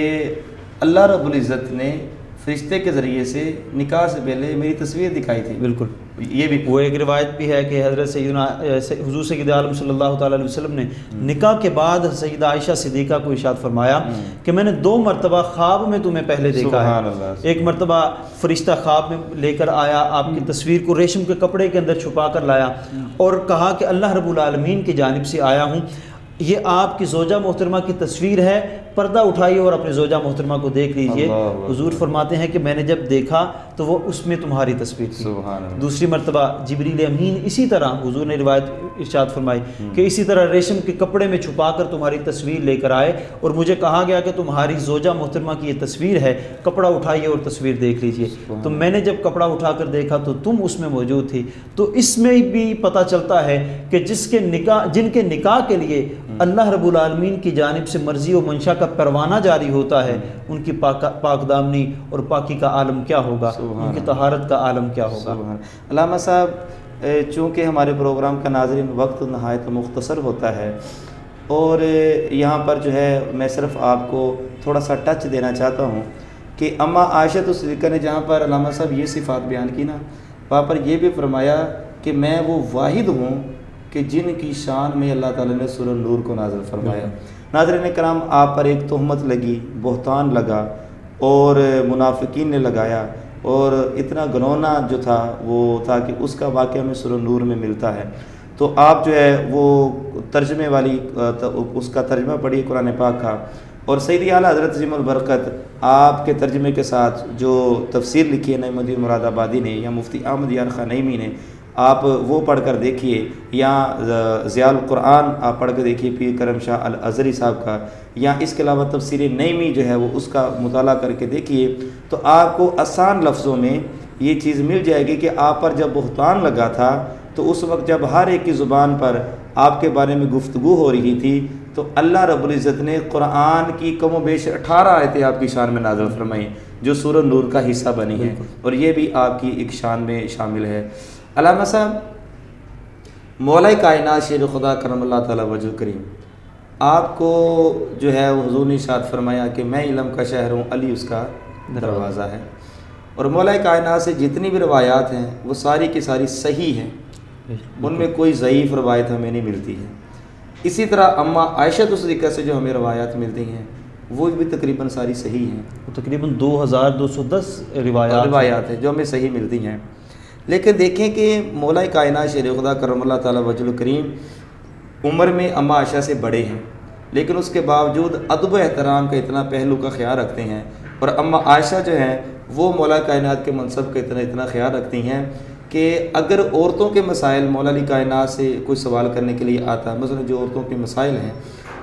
اللہ رب العزت نے فرشتے کے ذریعے سے نکاح سے پہلے میری تصویر دکھائی تھی۔ بالکل، یہ بھی وہ ایک روایت بھی ہے کہ حضرت سیدنا حضور سید عالم صلی اللہ تعالیٰ علیہ وسلم نے نکاح کے بعد سیدہ عائشہ صدیقہ کو ارشاد فرمایا کہ میں نے 2 مرتبہ خواب میں تمہیں پہلے دیکھا ہے۔ ایک مرتبہ فرشتہ خواب میں لے کر آیا، آپ کی تصویر کو ریشم کے کپڑے کے اندر چھپا کر لایا اور کہا کہ اللہ رب العالمین کی جانب سے آیا ہوں، یہ آپ کی زوجہ محترمہ کی تصویر ہے، پردہ اٹھائیے اور اپنی زوجہ محترمہ کو دیکھ لیجئے۔ حضور فرماتے ہیں کہ میں نے جب دیکھا تو وہ اس میں تمہاری تصویر تھی۔ دوسری مرتبہ جبریل امین اسی طرح، حضور نے روایت ارشاد فرمائی کہ اسی طرح ریشم کے کپڑے میں چھپا کر تمہاری تصویر لے کر آئے اور مجھے کہا گیا کہ تمہاری زوجہ محترمہ کی یہ تصویر ہے، کپڑا اٹھائیے اور تصویر دیکھ لیجئے۔ تو میں نے جب کپڑا اٹھا کر دیکھا تو تم اس میں موجود تھی۔ تو اس میں بھی پتہ چلتا ہے کہ جن کے نکاح کے لیے اللہ رب العالمین کی جانب سے مرضی و منشا کا پروانہ جاری ہوتا ہے، ان کی پاک دامنی اور پاکی کا عالم کیا ہوگا، ان کی طہارت کا عالم کیا ہوگا۔ علامہ صاحب، چونکہ ہمارے پروگرام کا ناظرین وقت نہایت مختصر ہوتا ہے اور یہاں پر جو ہے میں صرف آپ کو تھوڑا سا ٹچ دینا چاہتا ہوں کہ اماں عائشہ صدیقہ نے جہاں پر علامہ صاحب یہ صفات بیان کی نا، وہاں پر یہ بھی فرمایا کہ میں وہ واحد ہوں کہ جن کی شان میں اللہ تعالیٰ نے سورہ نور کو نازل فرمایا۔ ناظرین کرام، آپ پر ایک تہمت لگی، بہتان لگا اور منافقین نے لگایا، اور اتنا گنونا جو تھا وہ تھا کہ اس کا واقعہ میں سورہ نور میں ملتا ہے۔ تو آپ جو ہے وہ ترجمے والی اس کا ترجمہ پڑھیے قرآن پاک کا، اور سیدی اعلیٰ حضرت عظیم البرکت آپ کے ترجمے کے ساتھ جو تفسیر لکھی ہے نعیم الدین مراد آبادی نے یا مفتی احمد یار خان نعیمی نے، آپ وہ پڑھ کر دیکھیے، یا ضیاء القرآن آپ پڑھ کر دیکھیے پیر کرم شاہ الازہری صاحب کا، یا اس کے علاوہ تفسیر نعیمی جو ہے وہ اس کا مطالعہ کر کے دیکھیے، تو آپ کو آسان لفظوں میں یہ چیز مل جائے گی کہ آپ پر جب بہتان لگا تھا تو اس وقت جب ہر ایک کی زبان پر آپ کے بارے میں گفتگو ہو رہی تھی تو اللہ رب العزت نے قرآن کی کم و بیش 18 آیتیں آپ کی شان میں نازل فرمائیں جو سورہ نور کا حصہ بنی ہیں، اور یہ بھی آپ کی ایک شان میں شامل ہے۔ علامہ صاحب، مولا کائنات شیر خدا کرم اللہ تعالیٰ وجہ کریم، آپ کو جو ہے وہ حضور نے ارشاد فرمایا کہ میں علم کا شہر ہوں، علی اس کا دروازہ ہے، اور مولا کائنات سے جتنی بھی روایات ہیں وہ ساری کی ساری صحیح ہیں، ان میں کوئی ضعیف روایت ہمیں نہیں ملتی ہے۔ اسی طرح اماں عائشہ صدیقہ سے جو ہمیں روایات ملتی ہیں وہ بھی تقریباً ساری صحیح ہیں، تقریباً 2210 روایات ہیں جو ہمیں صحیح ملتی ہیں۔ لیکن دیکھیں کہ مولا کائنات شیر خدا کرم اللہ تعالیٰ وجہ کریم عمر میں اماں عائشہ سے بڑے ہیں، لیکن اس کے باوجود ادب و احترام کا اتنا پہلو کا خیال رکھتے ہیں، اور اماں عائشہ جو ہیں وہ مولا کائنات کے منصب کا اتنا خیال رکھتی ہیں کہ اگر عورتوں کے مسائل مولا علی کائنات سے کوئی سوال کرنے کے لیے آتا، مثلا جو عورتوں کے مسائل ہیں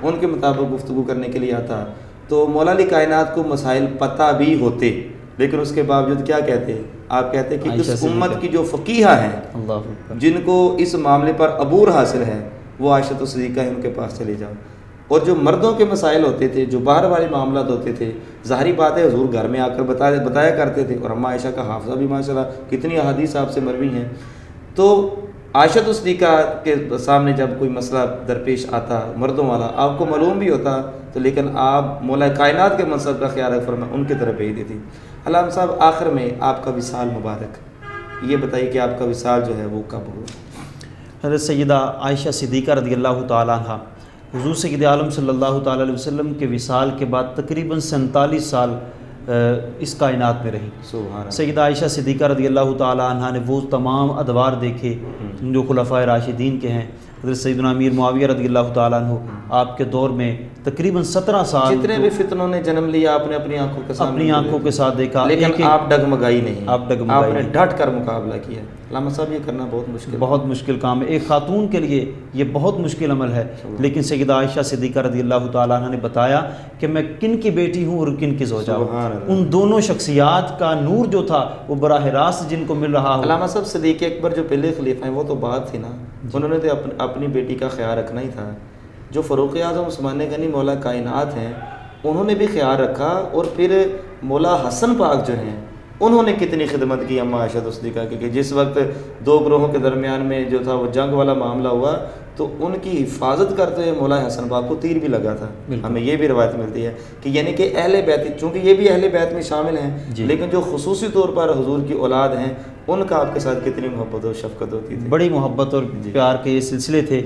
ان کے مطابق گفتگو کرنے کے لیے آتا، تو مولا علی کائنات کو مسائل پتہ بھی ہوتے، لیکن اس کے باوجود کیا کہتے؟ آپ کہتے کہ اس امت کی جو فقیہ ہیں جن کو اس معاملے پر عبور حاصل ہے وہ عائشہ صدیقہ ہیں، ان کے پاس چلے جاؤ۔ اور جو مردوں کے مسائل ہوتے تھے، جو باہر والے معاملات ہوتے تھے، ظاہری بات ہے حضور گھر میں آ کر بتایا کرتے تھے، اور اماں عائشہ کا حافظہ بھی ماشاءاللہ کتنی احادیث آپ سے مروی ہیں۔ تو عائشہ صدیقہ کے سامنے جب کوئی مسئلہ درپیش آتا مردوں والا، آپ کو معلوم بھی ہوتا تو لیکن آپ مولا کائنات کے منصب کا خیال رکھ فرما ان کی طرف بھیج دیتی۔ علامہ صاحب آخر میں آپ کا وصال مبارک یہ بتائیے کہ آپ کا وصال جو ہے وہ کب ہوا؟ حضرت سیدہ عائشہ صدیقہ رضی اللہ تعالیٰ عنہ حضور سید عالم صلی اللہ تعالیٰ علیہ وسلم کے وصال کے بعد تقریباً 47 سال اس کائنات میں رہی۔ سبحان اللہ۔ سیدہ عائشہ صدیقہ رضی اللہ تعالیٰ عنہ نے وہ تمام ادوار دیکھے جو خلفائے راشدین کے ہیں۔ حضرت سیدنا امیر معاویہ رضی اللہ تعالیٰ عنہ آپ کے دور میں تقریباً 17 سال جتنے بھی فتنوں نے جنم لیا آپ نے اپنی آنکھوں کے سامنے اپنی آنکھوں کے ساتھ دیکھا، لیکن آپ ڈگمگائی نہیں، آپ ڈگمگائی نے نہیں، ڈٹ کر مقابلہ کیا۔ علامہ صاحب یہ کرنا بہت مشکل کام ہے، ایک خاتون کے لیے یہ بہت مشکل عمل ہے، لیکن سیدہ عائشہ صدیقہ رضی اللہ تعالیٰ عنہ نے بتایا کہ میں کن کی بیٹی ہوں اور کن کی زوجہ ہوں۔ ان دونوں شخصیات کا نور جو تھا وہ براہ راست جن کو مل رہا ہو۔ علامہ صاحب صدیق اکبر جو پہلے خلیفہ ہیں وہ تو بات تھی نا، انہوں نے تو اپنی بیٹی کا خیال رکھنا ہی تھا۔ جو فاروق اعظم عثمان غنی مولا کائنات ہیں انہوں نے بھی خیال رکھا، اور پھر مولا حسن پاک جو ہیں انہوں نے کتنی خدمت کی اماں عائشہ صدیقہ کی، کہ جس وقت دو گروہوں کے درمیان میں جو تھا وہ جنگ والا معاملہ ہوا تو ان کی حفاظت کرتے ہوئے مولا حسن پاک کو تیر بھی لگا تھا۔ ہمیں یہ بھی روایت ملتی ہے کہ یعنی کہ اہل بیت، چونکہ یہ بھی اہل بیت میں شامل ہیں لیکن جو خصوصی طور پر حضور کی اولاد ہیں ان کا آپ کے ساتھ کتنی محبت و شفقت ہوتی تھی، بڑی محبت اور پیار کے یہ سلسلے تھے۔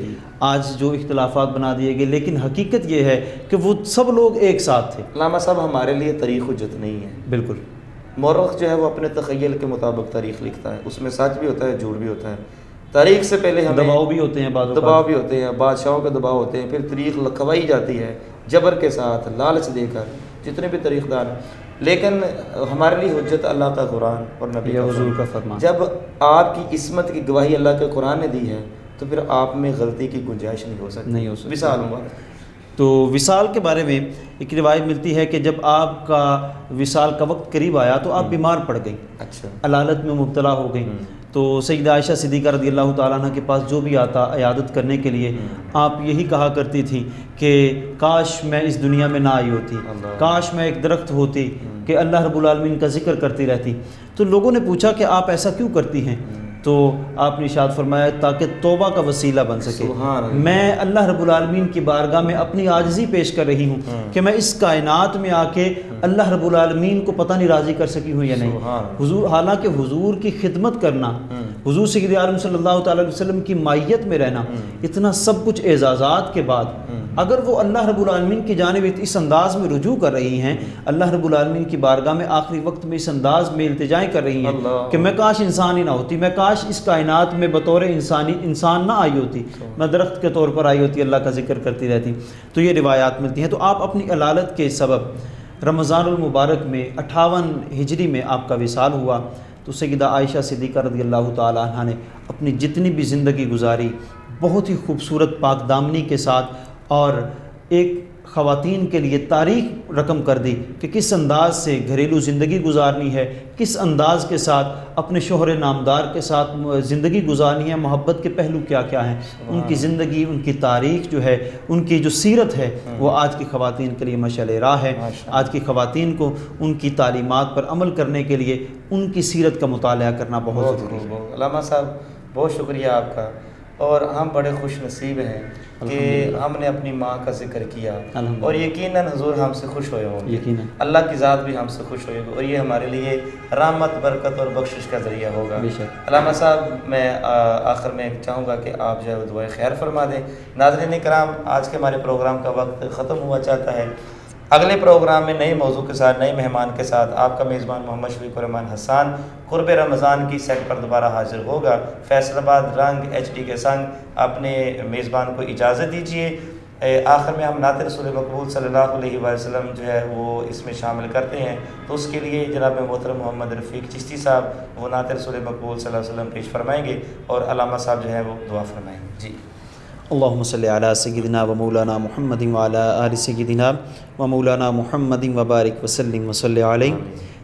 آج جو اختلافات بنا دیے گئے، لیکن حقیقت یہ ہے کہ وہ سب لوگ ایک ساتھ تھے۔ علامہ صاحب ہمارے لیے تاریخ حجت نہیں ہے، بالکل۔ مورخ جو ہے وہ اپنے تخیل کے مطابق تاریخ لکھتا ہے، اس میں سچ بھی ہوتا ہے جھوٹ بھی ہوتا ہے۔ تاریخ سے پہلے ہمیں دباؤ بھی ہوتے ہیں، دباؤ بھی ہوتے ہیں، بادشاہوں کے دباؤ ہوتے ہیں، پھر تاریخ لکھوائی جاتی ہے جبر کے ساتھ، لالچ دے کر، جتنے بھی تاریخ دان۔ لیکن ہمارے لیے حجت اللہ کا قرآن اور نبی حضور کا فرمان۔ جب آپ کی عصمت کی گواہی اللہ کے قرآن نے دی ہے تو پھر آپ میں غلطی کی گنجائش نہیں ہو سکتی۔ وصال مبارک۔ تو وصال کے بارے میں ایک روایت ملتی ہے کہ جب آپ کا وصال کا وقت قریب آیا تو آپ بیمار پڑ گئیں، اچھا، علالت میں مبتلا ہو گئیں۔ تو سیدہ عائشہ صدیقہ رضی اللہ تعالیٰ عنہ کے پاس جو بھی آتا عیادت کرنے کے لیے آپ یہی کہا کرتی تھی کہ کاش میں اس دنیا میں نہ آئی ہوتی، کاش میں ایک درخت ہوتی کہ اللہ رب العالمین کا ذکر کرتی رہتی۔ تو لوگوں نے پوچھا کہ آپ ایسا کیوں کرتی ہیں؟ تو آپ نے ارشاد فرمایا تاکہ توبہ کا وسیلہ بن سکے۔ میں اللہ رب العالمین کی بارگاہ میں اپنی عاجزی پیش کر رہی ہوں کہ میں اس کائنات میں آ کے اللہ رب العالمین کو پتہ نہیں راضی کر سکی ہوں یا نہیں۔ حضور، حالانکہ حضور کی خدمت کرنا، حضور سید عالم صلی اللہ تعالیٰ علیہ وسلم کی مائیت میں رہنا، اتنا سب کچھ اعزازات کے بعد اگر وہ اللہ رب العالمین کی جانب اس انداز میں رجوع کر رہی ہیں، اللہ رب العالمین کی بارگاہ میں آخری وقت میں اس انداز میں التجائیں کر رہی ہیں کہ میں کاش انسان ہی نہ ہوتی، میں کاش اس کائنات میں بطور انسان نہ آئی ہوتی، میں درخت کے طور پر آئی ہوتی، اللہ کا ذکر کرتی رہتی۔ تو یہ روایات ملتی ہیں۔ تو آپ اپنی علالت کے سبب رمضان المبارک میں 58 ہجری میں آپ کا وصال ہوا۔ تو سیدہ عائشہ صدیقہ رضی اللہ تعالیٰ عنہ نے اپنی جتنی بھی زندگی گزاری بہت ہی خوبصورت پاک دامنی کے ساتھ، اور ایک خواتین کے لیے تاریخ رقم کر دی کہ کس انداز سے گھریلو زندگی گزارنی ہے، کس انداز کے ساتھ اپنے شوہر نامدار کے ساتھ زندگی گزارنی ہے، محبت کے پہلو کیا کیا ہیں۔ ان کی زندگی، ان کی تاریخ جو ہے، ان کی جو سیرت ہے وہ آج کی خواتین کے لیے مشعل راہ ہے۔ آج کی خواتین کو ان کی تعلیمات پر عمل کرنے کے لیے ان کی سیرت کا مطالعہ کرنا بہت ضروری ہے۔ علامہ صاحب بہت شکریہ آپ کا، اور ہم بڑے خوش نصیب ہیں کہ ہم نے اپنی ماں کا ذکر کیا، اور یقیناً حضور ہم سے خوش ہوئے ہوں گے، اللہ کی ذات بھی ہم سے خوش ہوئے گی، اور یہ ہمارے لیے رحمت، برکت اور بخشش کا ذریعہ ہوگا۔ علامہ صاحب میں آخر میں چاہوں گا کہ آپ جو ہے دعائے خیر فرما دیں۔ ناظرین کرام، آج کے ہمارے پروگرام کا وقت ختم ہوا چاہتا ہے۔ اگلے پروگرام میں نئے موضوع کے ساتھ، نئے مہمان کے ساتھ آپ کا میزبان محمد شفیق الرحمان حسان قرب رمضان کی سیٹ پر دوبارہ حاضر ہوگا۔ فیصل آباد رنگ HD کے سنگ اپنے میزبان کو اجازت دیجیے۔ آخر میں ہم نعت رسول مقبول صلی اللہ علیہ وسلم جو ہے وہ اس میں شامل کرتے ہیں، تو اس کے لیے جناب محترم محمد رفیق چشتی صاحب وہ نعت رسول مقبول صلی اللہ علیہ وسلم پیش فرمائیں گے اور علامہ صاحب جو ہے وہ دعا فرمائیں گے. جی. اللہم صلی علی سیدنا و مولانا محمد و علی آل سیدنا و مولانا محمد و بارک وسلم و صلی علیہ.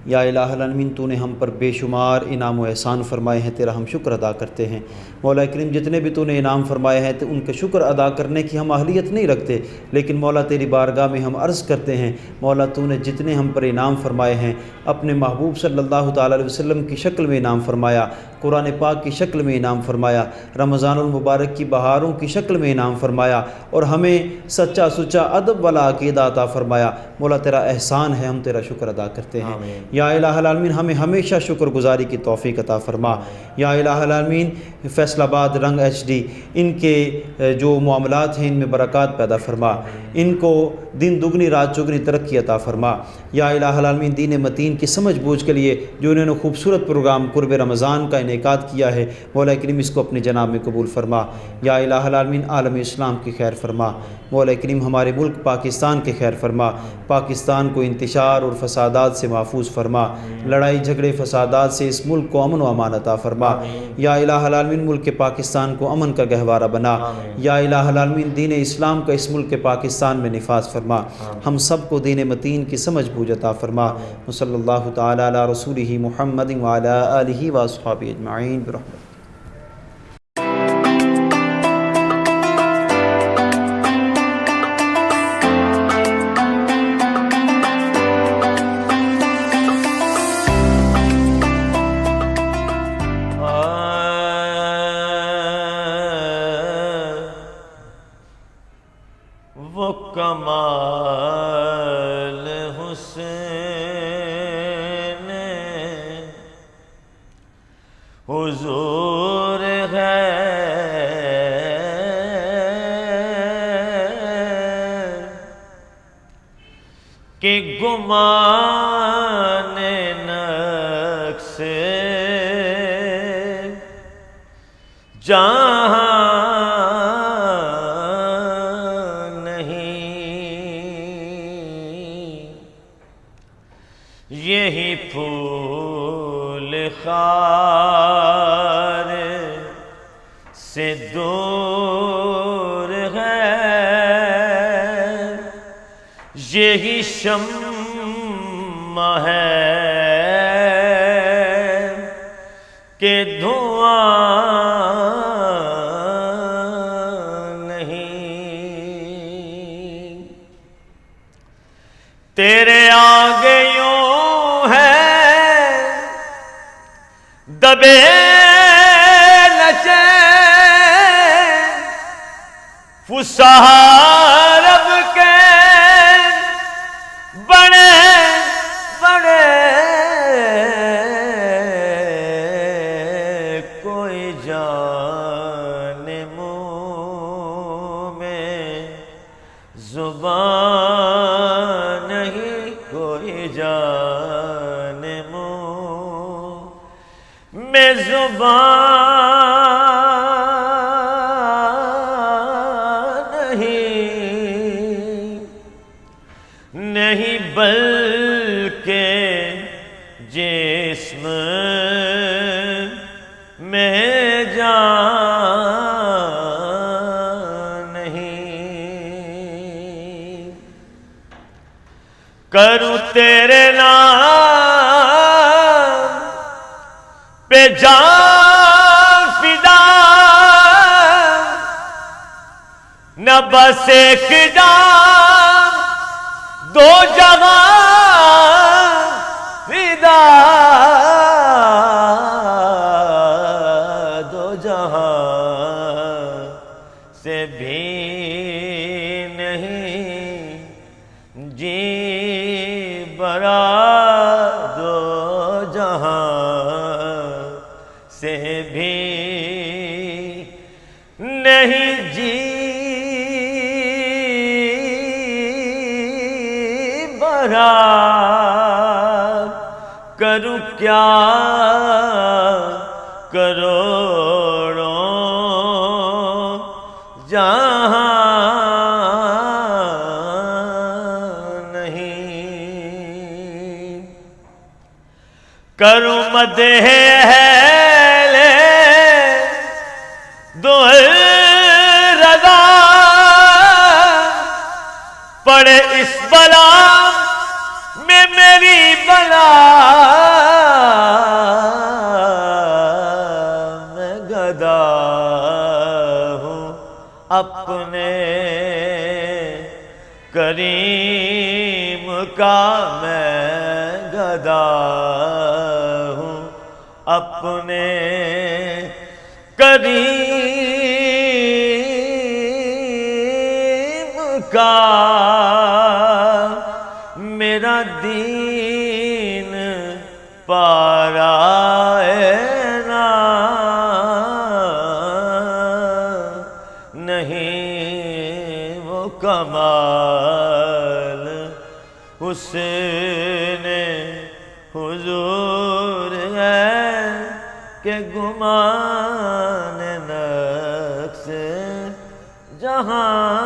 یا الہ العالمین، تو نے ہم پر بے شمار انعام و احسان فرمائے ہیں، تیرا ہم شکر ادا کرتے ہیں. مولا کریم جتنے بھی تو نے انعام فرمائے ہیں تو ان کے شکر ادا کرنے کی ہم اہلیت نہیں رکھتے، لیکن مولا تیری بارگاہ میں ہم عرض کرتے ہیں مولا تو نے جتنے ہم پر انعام فرمائے ہیں اپنے محبوب صلی اللہ تعالیٰ علیہ وسلم کی شکل میں انعام فرمایا، قرآن پاک کی شکل میں انعام فرمایا، رمضان المبارک کی بہاروں کی شکل میں انعام فرمایا، اور ہمیں سچا سچا ادب والا عقیدہ عطا فرمایا. مولا تیرا احسان ہے، ہم تیرا شکر ادا کرتے ہیں. یا الہ العالمین، ہمیں ہمیشہ شکر گزاری کی توفیق عطا فرما. یا الہ العالمین، فیصل آباد رنگ ایچ ڈی ان کے جو معاملات ہیں ان میں برکات پیدا فرما، ان کو دن دگنی رات چگنی ترقی عطا فرما. یا الہ العالمین، دین متین کی سمجھ بوجھ کے لیے جو انہوں نے خوبصورت پروگرام قرب رمضان کا انعقاد کیا ہے، مولا کریم اس کو اپنے جناب میں قبول فرما. یا الہ العالمین، عالم اسلام کی خیر فرما. مولا کریم ہمارے ملک پاکستان کے خیر فرما، پاکستان کو انتشار اور فسادات سے محفوظ فرما، لڑائی جھگڑے فسادات سے اس ملک کو امن و امان عطا فرما. یا الہ العالمین، ملک پاکستان کو امن کا گہوارہ بنا. یا الہ العالمین، دین اسلام کا اس ملک پاکستان میں نفاذ فرما. ہم سب کو دین متین کی سمجھ بوجھ عطا فرما. صلی اللہ تعالی علی رسولہ محمد وعلی آلہ واصحابہ اجمعین برحمتہ. وہ کمال حسین حضور ہے کہ گمان نقص جہاں یہی پھول خار سے دور ہے، یہی شمع ہے کہ دھواں نہیں. تیرے آگے دبے لچے فسارب کے بڑے بڑے کوئی جان منہ میں زبان نہیں، کوئی جان میں زبان نہیں بلکہ جسم میں جان نہیں. کروں تیرے نام پہ جان فدا، نہ بس ایک جان دو جہاں فدا، دو جہاں سے بھی نہیں جی برا، دو جہاں سے بھی نہیں جی برا. کروں کیا کروڑوں جہاں کروں مدح اہل دو رضا پڑے اس بلا میں میری بلا میں گدا ہوں اپنے کریم کا میں گدا ہوں اپنے کریم کا میرا دین پارا نا نہیں وہ کمال حسن حضور ہے کہ گمان نقص جہاں